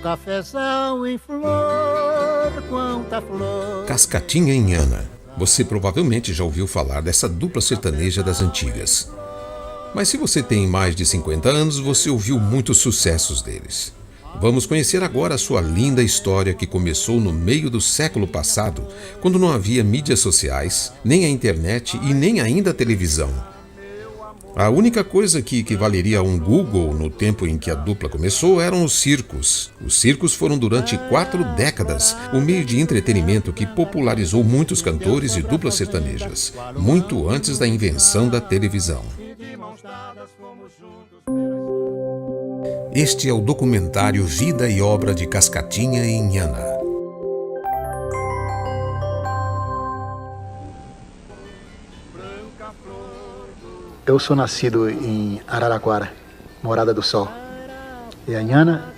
cafezal em flor, quanta flor. Cascatinha e Nhana. Você provavelmente já ouviu falar dessa dupla sertaneja das antigas. Mas se você tem mais de 50 anos, você ouviu muitos sucessos deles. Vamos conhecer agora a sua linda história que começou no meio do século passado, quando não havia mídias sociais, nem a internet e nem ainda a televisão. A única coisa que equivaleria a um Google no tempo em que a dupla começou eram os circos. Os circos foram durante 4 décadas o meio de entretenimento que popularizou muitos cantores e duplas sertanejas, muito antes da invenção da televisão. Este é o documentário Vida e Obra de Cascatinha e Nhana. Eu sou nascido em Araraquara, Morada do Sol. E a Nhana?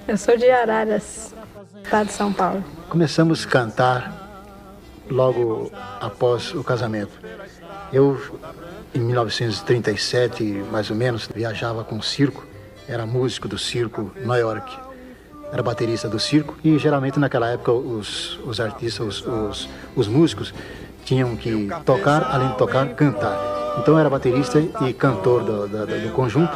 Eu sou de Araras, estado de São Paulo. Começamos a cantar logo após o casamento. Eu, em 1937, mais ou menos, viajava com o circo. Era músico do circo Nova York. Era baterista do circo. E geralmente naquela época os artistas, os músicos, tinham que tocar, além de tocar, cantar. Então eu era baterista e cantor do conjunto.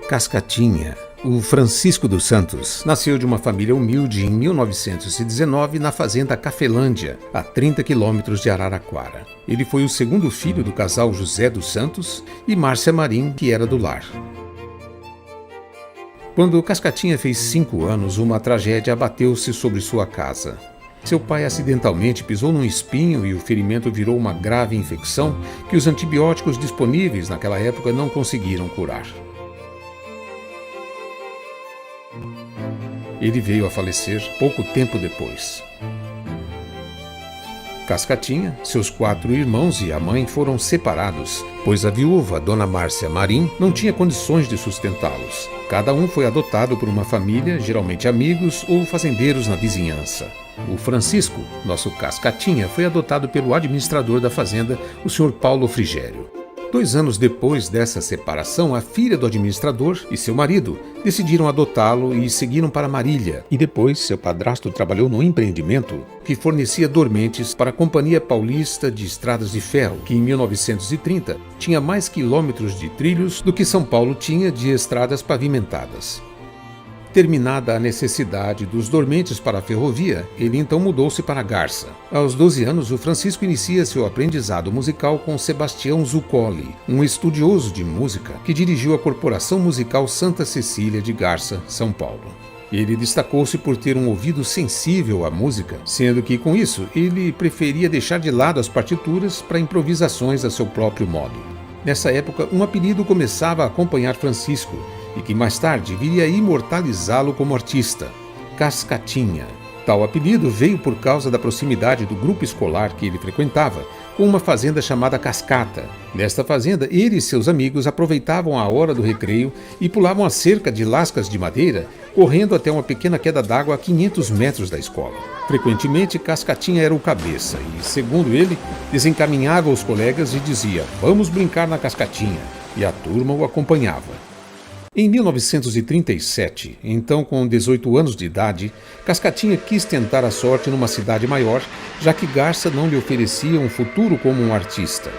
Cascatinha, o Francisco dos Santos, nasceu de uma família humilde em 1919 na fazenda Cafelândia, a 30 quilômetros de Araraquara. Ele foi o segundo filho do casal José dos Santos e Márcia Marim, que era do lar. Quando Cascatinha fez 5 anos, uma tragédia abateu-se sobre sua casa. Seu pai acidentalmente pisou num espinho e o ferimento virou uma grave infecção que os antibióticos disponíveis naquela época não conseguiram curar. Ele veio a falecer pouco tempo depois. Cascatinha, seus 4 irmãos e a mãe foram separados, pois a viúva, Dona Márcia Marim, não tinha condições de sustentá-los. Cada um foi adotado por uma família, geralmente amigos ou fazendeiros na vizinhança. O Francisco, nosso Cascatinha, foi adotado pelo administrador da fazenda, o Sr. Paulo Frigério. 2 anos depois dessa separação, a filha do administrador e seu marido decidiram adotá-lo e seguiram para Marília. E depois, seu padrasto trabalhou num empreendimento que fornecia dormentes para a Companhia Paulista de Estradas de Ferro, que em 1930 tinha mais quilômetros de trilhos do que São Paulo tinha de estradas pavimentadas. Terminada a necessidade dos dormentes para a ferrovia, ele então mudou-se para Garça. Aos 12 anos, o Francisco inicia seu aprendizado musical com Sebastião Zuccoli, um estudioso de música que dirigiu a Corporação Musical Santa Cecília de Garça, São Paulo. Ele destacou-se por ter um ouvido sensível à música, sendo que, com isso, ele preferia deixar de lado as partituras para improvisações a seu próprio modo. Nessa época, um apelido começava a acompanhar Francisco, e que mais tarde viria a imortalizá-lo como artista, Cascatinha. Tal apelido veio por causa da proximidade do grupo escolar que ele frequentava com uma fazenda chamada Cascata. Nesta fazenda, ele e seus amigos aproveitavam a hora do recreio e pulavam a cerca de lascas de madeira, correndo até uma pequena queda d'água a 500 metros da escola. Frequentemente, Cascatinha era o cabeça e, segundo ele, desencaminhava os colegas e dizia: "Vamos brincar na Cascatinha", e a turma o acompanhava. Em 1937, então com 18 anos de idade, Cascatinha quis tentar a sorte numa cidade maior, já que Garça não lhe oferecia um futuro como um artista.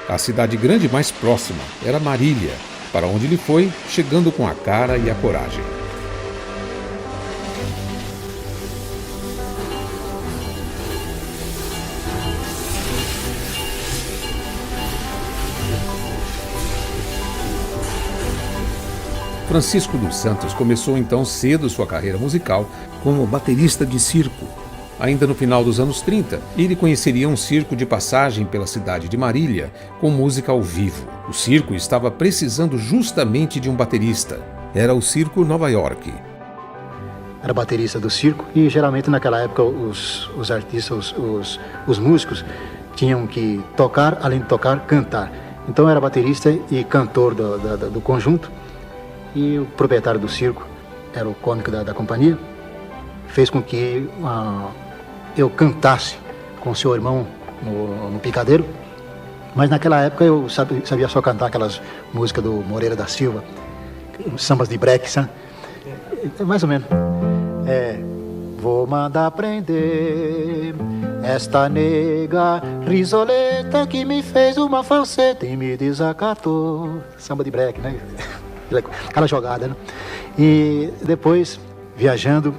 A cidade grande mais próxima era Marília, para onde ele foi, chegando com a cara e a coragem. Francisco dos Santos começou então cedo sua carreira musical como baterista de circo. Ainda no final dos anos 30, ele conheceria um circo de passagem pela cidade de Marília com música ao vivo. O circo estava precisando justamente de um baterista. Era o Circo Nova York. Era baterista do circo e geralmente naquela época os artistas, os músicos tinham que tocar, além de tocar, cantar. Então eu era baterista e cantor do conjunto. E o proprietário do circo, era o cômico da companhia, fez com que eu cantasse com seu irmão no picadeiro, Mas naquela época eu sabia só cantar aquelas músicas do Moreira da Silva, sambas de break, sabe? Mais ou menos. Vou mandar prender esta nega risoleta que me fez uma falseta e me desacatou. Samba de break, né? Aquela jogada, né? E depois, viajando,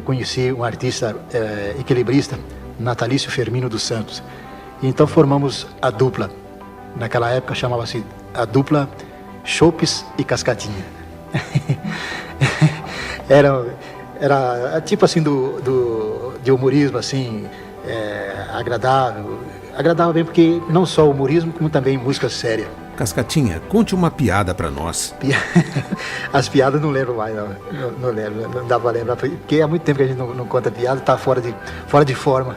conheci um artista equilibrista, Natalício Firmino dos Santos. E então formamos a dupla. Naquela época chamava-se a dupla Chopes e Cascatinha. Era tipo assim de humorismo assim, agradável bem, porque não só humorismo, como também música séria. Cascatinha, conte uma piada pra nós. As piadas não lembro mais, não lembro, não dá pra lembrar, porque há muito tempo que a gente não conta piada, tá fora de forma.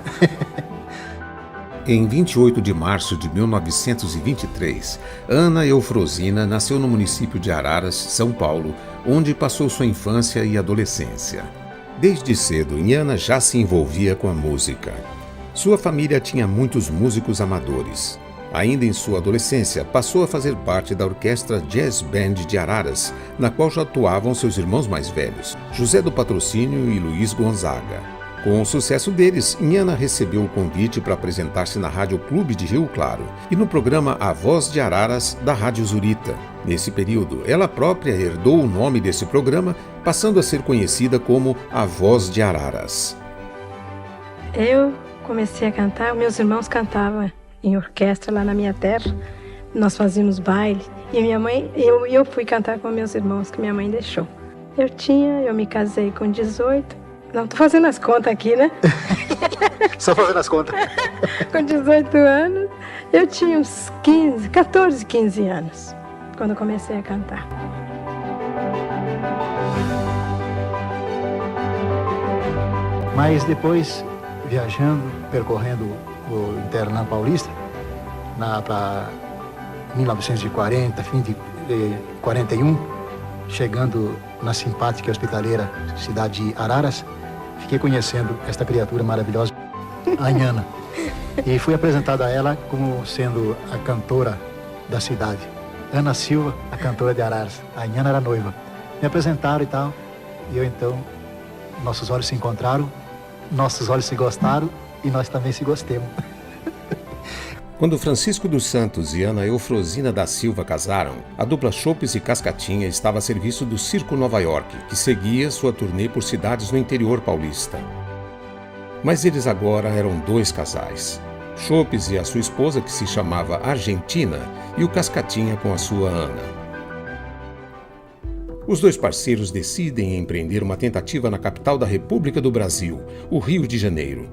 Em 28 de março de 1923, Ana Eufrosina nasceu no município de Araras, São Paulo, onde passou sua infância e adolescência. Desde cedo, Nhana já se envolvia com a música. Sua família tinha muitos músicos amadores. Ainda em sua adolescência, passou a fazer parte da Orquestra Jazz Band de Araras, na qual já atuavam seus irmãos mais velhos, José do Patrocínio e Luiz Gonzaga. Com o sucesso deles, Nhana recebeu o convite para apresentar-se na Rádio Clube de Rio Claro e no programa A Voz de Araras, da Rádio Zurita. Nesse período, ela própria herdou o nome desse programa, passando a ser conhecida como A Voz de Araras. Eu comecei a cantar, meus irmãos cantavam em orquestra lá na minha terra. Nós fazíamos baile e minha mãe, eu fui cantar com meus irmãos, que minha mãe deixou. Eu me casei com 18. Não, tô fazendo as contas aqui, né? Só fazendo as contas. Com 18 anos, eu tinha uns 14, 15 anos, quando eu comecei a cantar. Mas depois, viajando, percorrendo o Interlã Paulista, para 1940, fim de 41, chegando na simpática e hospitaleira cidade de Araras, fiquei conhecendo esta criatura maravilhosa, a Nhana. E fui apresentado a ela como sendo a cantora da cidade. Ana Silva, a cantora de Araras. A Nhana era noiva. Me apresentaram e tal, e eu então, nossos olhos se encontraram, nossos olhos se gostaram e nós também se gostemos. Quando Francisco dos Santos e Ana Eufrosina da Silva casaram, a dupla Chopes e Cascatinha estava a serviço do Circo Nova York, que seguia sua turnê por cidades no interior paulista. Mas eles agora eram dois casais. Chopes e a sua esposa, que se chamava Argentina, e o Cascatinha com a sua Ana. Os dois parceiros decidem empreender uma tentativa na capital da República do Brasil, o Rio de Janeiro.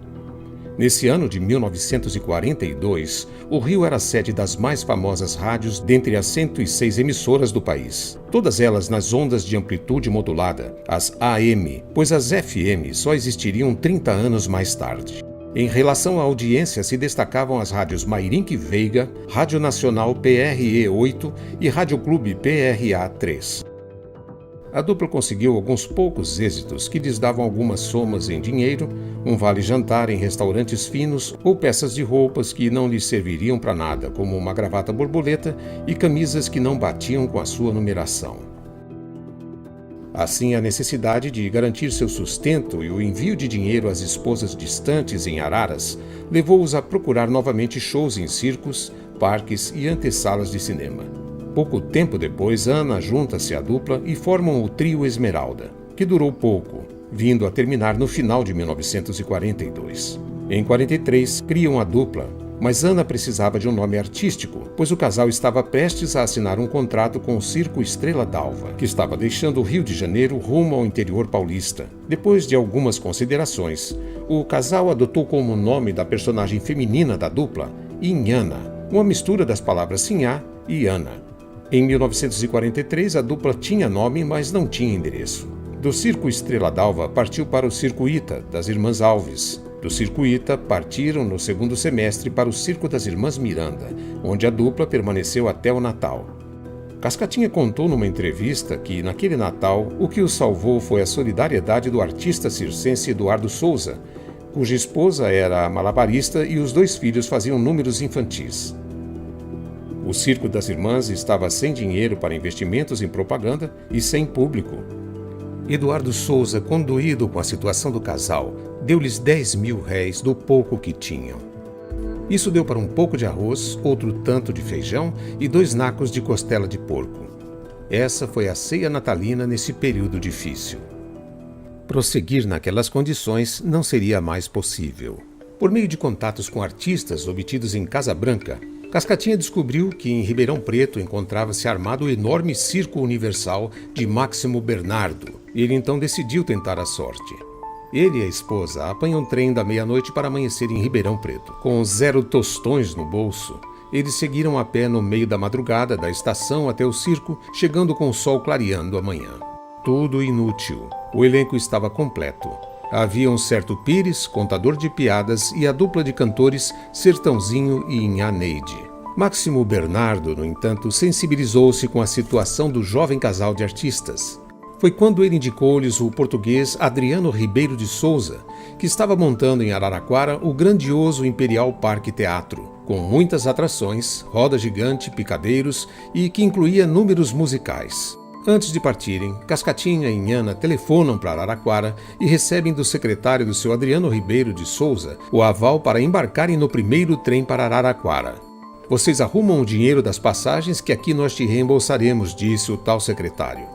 Nesse ano de 1942, o Rio era sede das mais famosas rádios dentre as 106 emissoras do país. Todas elas nas ondas de amplitude modulada, as AM, pois as FM só existiriam 30 anos mais tarde. Em relação à audiência se destacavam as rádios Mairink Veiga, Rádio Nacional PRE 8 e Rádio Clube PRA 3. A dupla conseguiu alguns poucos êxitos que lhes davam algumas somas em dinheiro, um vale-jantar em restaurantes finos ou peças de roupas que não lhes serviriam para nada, como uma gravata borboleta e camisas que não batiam com a sua numeração. Assim, a necessidade de garantir seu sustento e o envio de dinheiro às esposas distantes em Araras levou-os a procurar novamente shows em circos, parques e antessalas de cinema. Pouco tempo depois, Ana junta-se à dupla e formam o trio Esmeralda, que durou pouco, vindo a terminar no final de 1942. Em 43, criam a dupla, mas Ana precisava de um nome artístico, pois o casal estava prestes a assinar um contrato com o Circo Estrela d'Alva, que estava deixando o Rio de Janeiro rumo ao interior paulista. Depois de algumas considerações, o casal adotou como nome da personagem feminina da dupla, Inhana, uma mistura das palavras Sinhá e Ana. Em 1943, a dupla tinha nome, mas não tinha endereço. Do Circo Estrela d'Alva partiu para o Circo Ita, das Irmãs Alves. Do Circo Ita, partiram no segundo semestre para o Circo das Irmãs Miranda, onde a dupla permaneceu até o Natal. Cascatinha contou numa entrevista que, naquele Natal, o que o salvou foi a solidariedade do artista circense Eduardo Souza, cuja esposa era malabarista e os dois filhos faziam números infantis. O Circo das Irmãs estava sem dinheiro para investimentos em propaganda e sem público. Eduardo Souza, condoído com a situação do casal, deu-lhes 10.000 réis do pouco que tinham. Isso deu para um pouco de arroz, outro tanto de feijão e 2 nacos de costela de porco. Essa foi a ceia natalina nesse período difícil. Prosseguir naquelas condições não seria mais possível. Por meio de contatos com artistas obtidos em Casa Branca, Cascatinha descobriu que em Ribeirão Preto encontrava-se armado o enorme Circo Universal de Máximo Bernardo. Ele então decidiu tentar a sorte. Ele e a esposa apanham um trem da meia-noite para amanhecer em Ribeirão Preto. Com 0 tostões no bolso, eles seguiram a pé no meio da madrugada da estação até o circo, chegando com o sol clareando a manhã. Tudo inútil. O elenco estava completo. Havia um certo Pires, contador de piadas, e a dupla de cantores Sertãozinho e Inhá Neide. Máximo Bernardo, no entanto, sensibilizou-se com a situação do jovem casal de artistas. Foi quando ele indicou-lhes o português Adriano Ribeiro de Souza, que estava montando em Araraquara o grandioso Imperial Parque Teatro, com muitas atrações, roda gigante, picadeiros e que incluía números musicais. Antes de partirem, Cascatinha e Inhana telefonam para Araraquara e recebem do secretário do seu Adriano Ribeiro de Souza o aval para embarcarem no primeiro trem para Araraquara. Vocês arrumam o dinheiro das passagens que aqui nós te reembolsaremos, disse o tal secretário.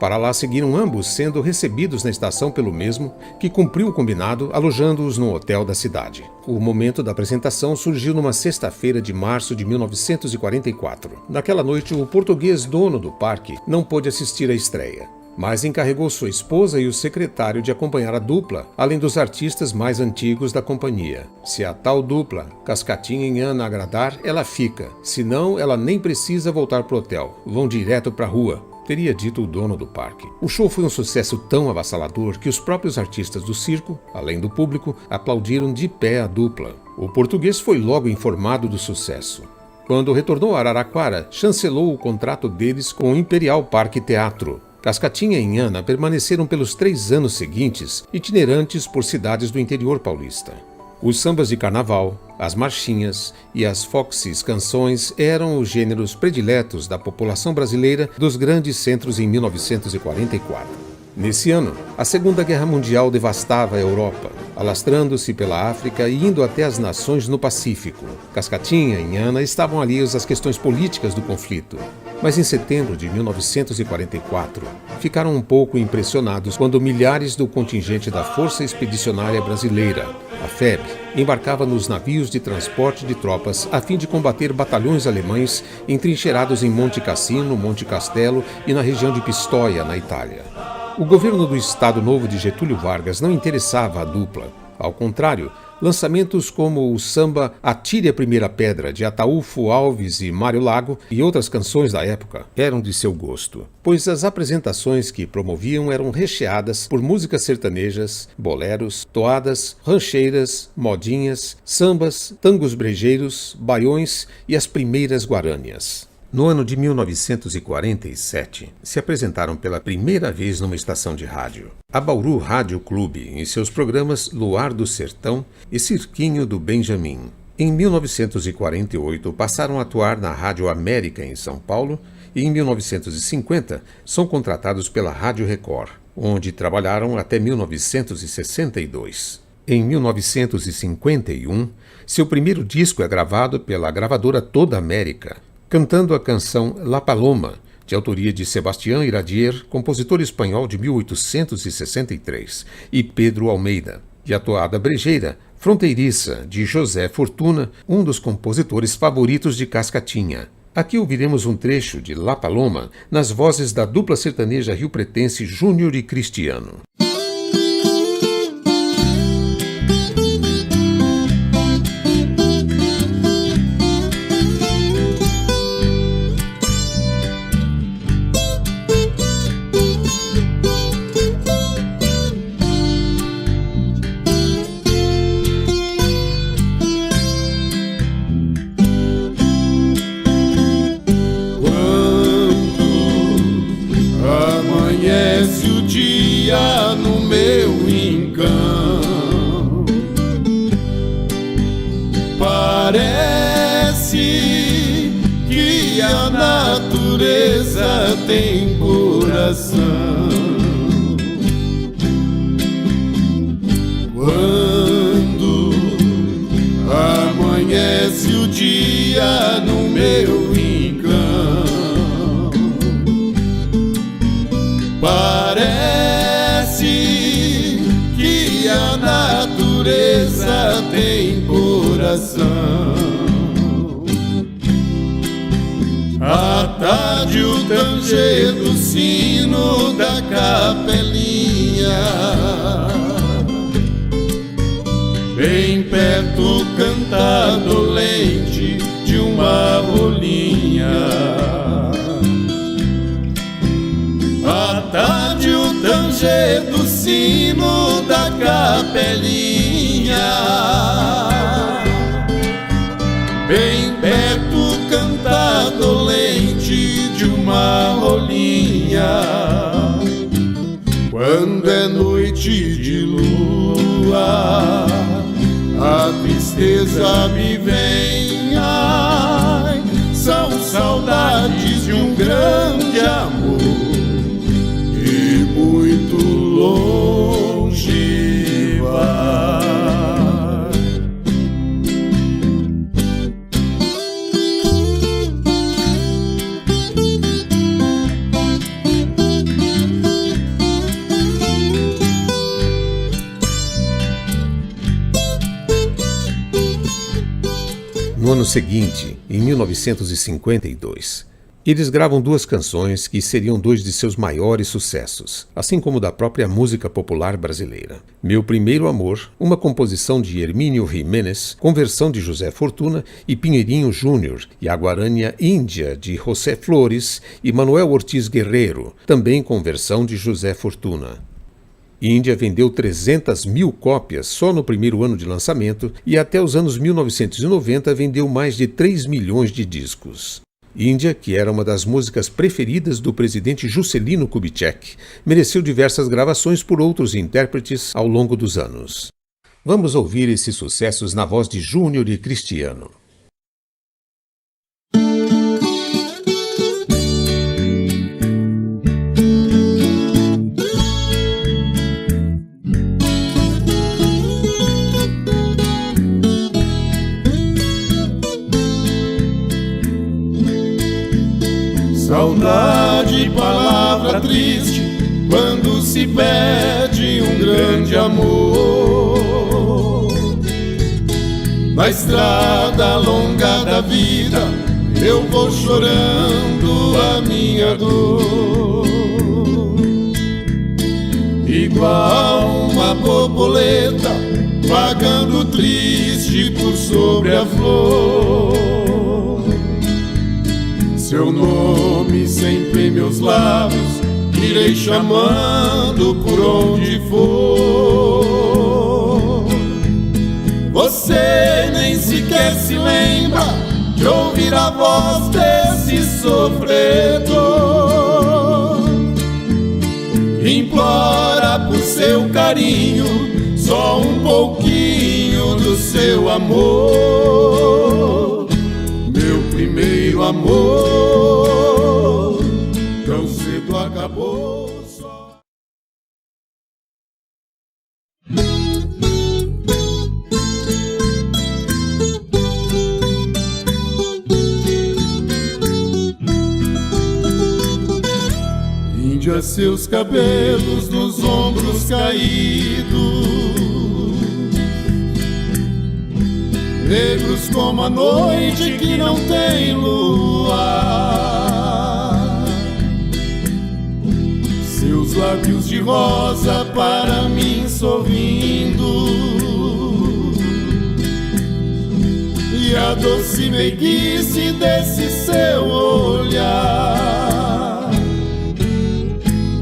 Para lá seguiram ambos, sendo recebidos na estação pelo mesmo, que cumpriu o combinado, alojando-os num hotel da cidade. O momento da apresentação surgiu numa sexta-feira de março de 1944. Naquela noite, o português dono do parque não pôde assistir à estreia, mas encarregou sua esposa e o secretário de acompanhar a dupla, além dos artistas mais antigos da companhia. Se a tal dupla, Cascatinha e Inhana, agradar, ela fica. Se não, ela nem precisa voltar pro hotel. Vão direto pra rua, teria dito o dono do parque. O show foi um sucesso tão avassalador que os próprios artistas do circo, além do público, aplaudiram de pé a dupla. O português foi logo informado do sucesso. Quando retornou a Araraquara, chancelou o contrato deles com o Imperial Parque Teatro. Cascatinha e Inhana permaneceram pelos 3 anos seguintes, itinerantes por cidades do interior paulista. Os sambas de carnaval, as marchinhas e as foxes canções eram os gêneros prediletos da população brasileira dos grandes centros em 1944. Nesse ano, a Segunda Guerra Mundial devastava a Europa, alastrando-se pela África e indo até as nações no Pacífico. Cascatinha e Inhana estavam alheios às questões políticas do conflito. Mas em setembro de 1944, ficaram um pouco impressionados quando milhares do contingente da Força Expedicionária Brasileira, a FEB, embarcava nos navios de transporte de tropas a fim de combater batalhões alemães entrincheirados em Monte Cassino, Monte Castelo e na região de Pistoia, na Itália. O governo do Estado Novo de Getúlio Vargas não interessava a dupla. Ao contrário, lançamentos como o samba Atire a Primeira Pedra, de Ataúfo Alves e Mário Lago, e outras canções da época, eram de seu gosto, pois as apresentações que promoviam eram recheadas por músicas sertanejas, boleros, toadas, rancheiras, modinhas, sambas, tangos brejeiros, baiões e as primeiras guarânias. No ano de 1947, se apresentaram pela primeira vez numa estação de rádio. A Bauru Rádio Clube, em seus programas Luar do Sertão e Cirquinho do Benjamin. Em 1948, passaram a atuar na Rádio América, em São Paulo, e em 1950 são contratados pela Rádio Record, onde trabalharam até 1962. Em 1951, seu primeiro disco é gravado pela gravadora Toda América, cantando a canção La Paloma, de autoria de Sebastián Iradier, compositor espanhol de 1863, e Pedro Almeida, e a toada brejeira Fronteiriça, de José Fortuna, um dos compositores favoritos de Cascatinha. Aqui ouviremos um trecho de La Paloma nas vozes da dupla sertaneja riopretense Júnior e Cristiano. No meu rincão, parece natureza tem coração. Quando amanhece o dia no meu rincão, parece que a natureza tem coração. À tarde o tanger do sino da capelinha, bem perto canta dolente de uma rolinha. À tarde o tanger do sino da capelinha, bem perto canta dolente de uma rolinha. Quando é noite de lua, a tristeza me vem, ai, são saudades de um grande amor e muito longe vai. No ano seguinte, em 1952, eles gravam duas canções que seriam dois de seus maiores sucessos, assim como da própria música popular brasileira. Meu Primeiro Amor, uma composição de Hermínio Jiménez, com versão de José Fortuna e Pinheirinho Júnior, e a Guarânia Índia, de José Flores e Manuel Ortiz Guerreiro, também com versão de José Fortuna. Índia vendeu 300 mil cópias só no primeiro ano de lançamento e até os anos 1990 vendeu mais de 3 milhões de discos. Índia, que era uma das músicas preferidas do presidente Juscelino Kubitschek, mereceu diversas gravações por outros intérpretes ao longo dos anos. Vamos ouvir esses sucessos na voz de Júnior e Cristiano. Saudade, palavra triste, quando se perde um grande amor. Na estrada longa da vida, eu vou chorando a minha dor. Igual uma borboleta, vagando triste por sobre a flor. Seu nome sempre em meus lábios, irei chamando por onde for. Você nem sequer se lembra de ouvir a voz desse sofredor. Implora por seu carinho, só um pouquinho do seu amor. Meu primeiro amor, tão cedo acabou só. Índia, seus cabelos nos ombros caídos, negros como a noite que não tem luar. Seus lábios de rosa para mim sorrindo, e a doce meiguice desse seu olhar.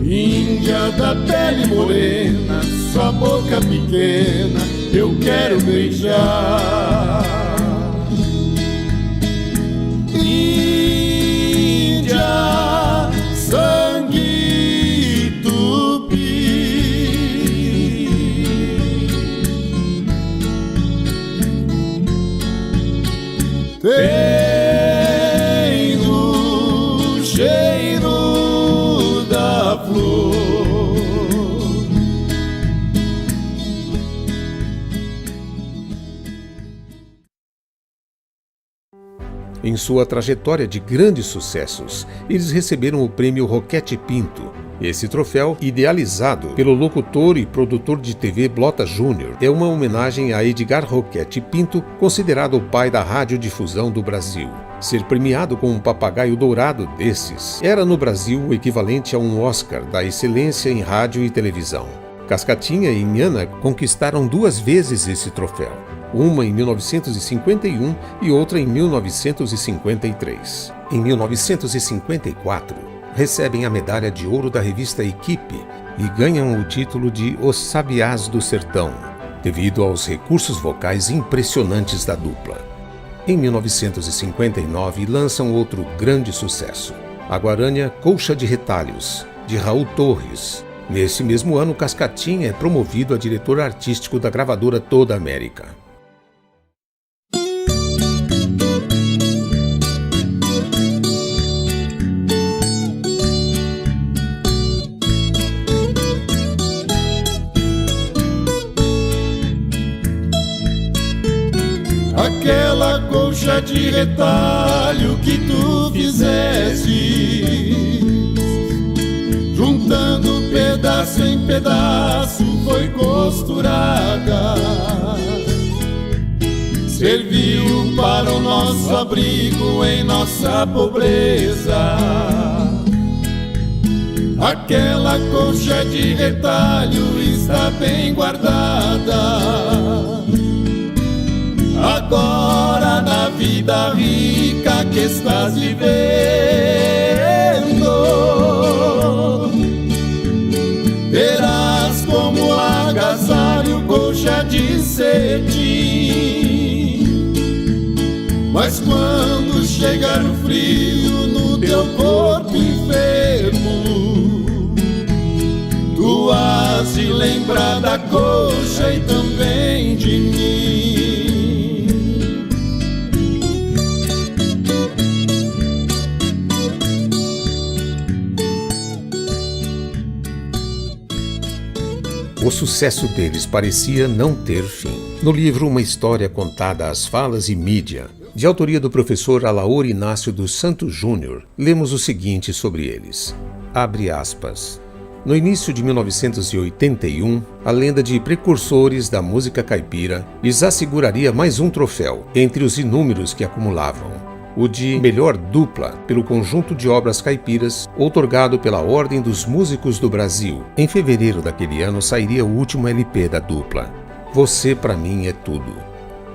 Índia da pele morena, sua boca pequena, eu quero beijar. Índia, sangue tupi, tem no cheiro Em sua trajetória de grandes sucessos, eles receberam o prêmio Roquete Pinto. Esse troféu, idealizado pelo locutor e produtor de TV Blota Júnior, é uma homenagem a Edgar Roquete Pinto, considerado o pai da radiodifusão do Brasil. Ser premiado com um papagaio dourado desses era no Brasil o equivalente a um Oscar da excelência em rádio e televisão. Cascatinha e Inhana conquistaram 2 vezes esse troféu, uma em 1951 e outra em 1953. Em 1954, recebem a medalha de ouro da revista Equipe e ganham o título de Os Sabiás do Sertão, devido aos recursos vocais impressionantes da dupla. Em 1959, lançam outro grande sucesso, a Guarânia Colcha de Retalhos, de Raul Torres. Nesse mesmo ano, Cascatinha é promovido a diretor artístico da gravadora Toda América. Aquela colcha de retalho que tu fizeste, juntando pedaço em pedaço, foi costurada. Serviu para o nosso abrigo em nossa pobreza. Aquela colcha de retalho está bem guardada. Agora na vida rica que estás vivendo, terás como agasalho colcha de cetim. Mas quando chegar o frio no teu corpo enfermo, tu has de lembrar da colcha e também de mim. O sucesso deles parecia não ter fim. No livro Uma História Contada às Falas e Mídia, de autoria do professor Alaor Inácio dos Santos Júnior, lemos o seguinte sobre eles. Abre aspas. No início de 1981, a lenda de precursores da música caipira lhes asseguraria mais um troféu, entre os inúmeros que acumulavam. O de melhor dupla pelo conjunto de obras caipiras, outorgado pela Ordem dos Músicos do Brasil. Em fevereiro daquele ano sairia o último LP da dupla, Você Pra Mim É Tudo.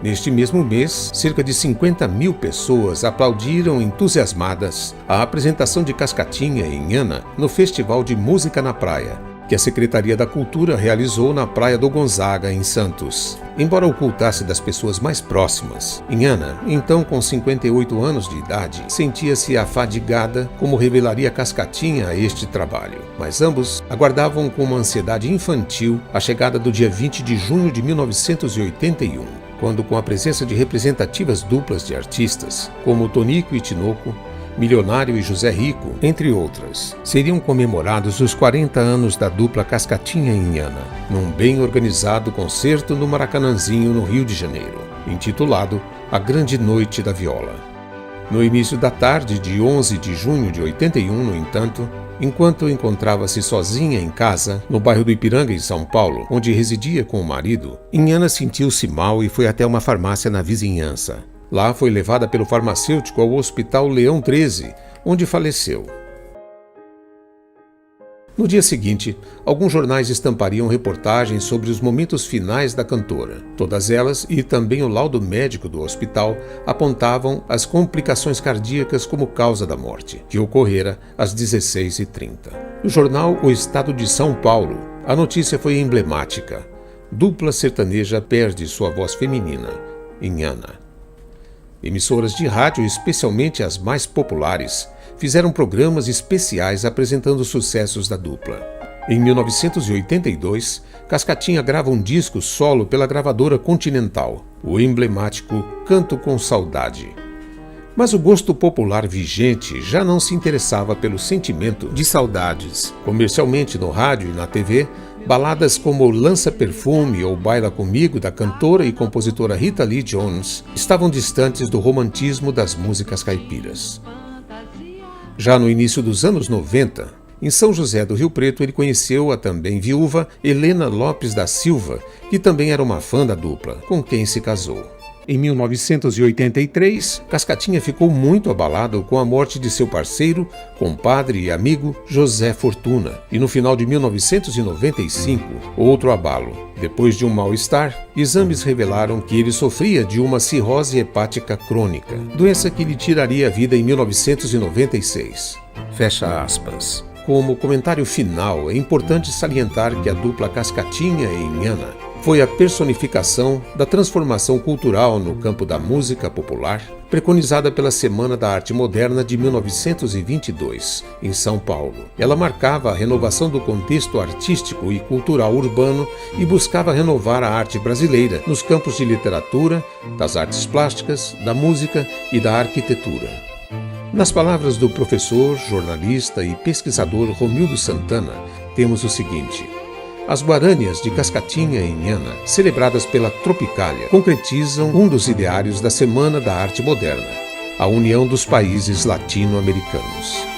Neste mesmo mês, cerca de 50 mil pessoas aplaudiram entusiasmadas a apresentação de Cascatinha e Inhana no Festival de Música na Praia, que a Secretaria da Cultura realizou na Praia do Gonzaga, em Santos. Embora ocultasse das pessoas mais próximas, Inhana, então com 58 anos de idade, sentia-se afadigada, como revelaria Cascatinha a este trabalho. Mas ambos aguardavam com uma ansiedade infantil a chegada do dia 20 de junho de 1981, quando, com a presença de representativas duplas de artistas, como Tonico e Tinoco, Milionário e José Rico, entre outras, seriam comemorados os 40 anos da dupla Cascatinha e Inhana, num bem organizado concerto no Maracanãzinho, no Rio de Janeiro, intitulado A Grande Noite da Viola. No início da tarde de 11 de junho de 81, no entanto, enquanto encontrava-se sozinha em casa, no bairro do Ipiranga, em São Paulo, onde residia com o marido, Inhana sentiu-se mal e foi até uma farmácia na vizinhança. Lá foi levada pelo farmacêutico ao Hospital Leão 13, onde faleceu. No dia seguinte, alguns jornais estampariam reportagens sobre os momentos finais da cantora. Todas elas, e também o laudo médico do hospital, apontavam as complicações cardíacas como causa da morte, que ocorrera às 16h30. No jornal O Estado de São Paulo, a notícia foi emblemática. Dupla sertaneja perde sua voz feminina, Inhana. Emissoras de rádio, especialmente as mais populares, fizeram programas especiais apresentando os sucessos da dupla. Em 1982, Cascatinha grava um disco solo pela gravadora Continental, o emblemático Canto com Saudade. Mas o gosto popular vigente já não se interessava pelo sentimento de saudades. Comercialmente no rádio e na TV, baladas como Lança Perfume ou Baila Comigo, da cantora e compositora Rita Lee Jones, estavam distantes do romantismo das músicas caipiras. Já no início dos anos 90, em São José do Rio Preto, ele conheceu a também viúva Helena Lopes da Silva, que também era uma fã da dupla, com quem se casou. Em 1983, Cascatinha ficou muito abalado com a morte de seu parceiro, compadre e amigo José Fortuna. E no final de 1995, outro abalo. Depois de um mal-estar, exames revelaram que ele sofria de uma cirrose hepática crônica, doença que lhe tiraria a vida em 1996. Fecha aspas. Como comentário final, é importante salientar que a dupla Cascatinha e Inhana foi a personificação da transformação cultural no campo da música popular, preconizada pela Semana da Arte Moderna de 1922, em São Paulo. Ela marcava a renovação do contexto artístico e cultural urbano e buscava renovar a arte brasileira nos campos de literatura, das artes plásticas, da música e da arquitetura. Nas palavras do professor, jornalista e pesquisador Romildo Santana, temos o seguinte: as guarânias de Cascatinha e Inhana, celebradas pela Tropicália, concretizam um dos ideários da Semana da Arte Moderna, a união dos países latino-americanos.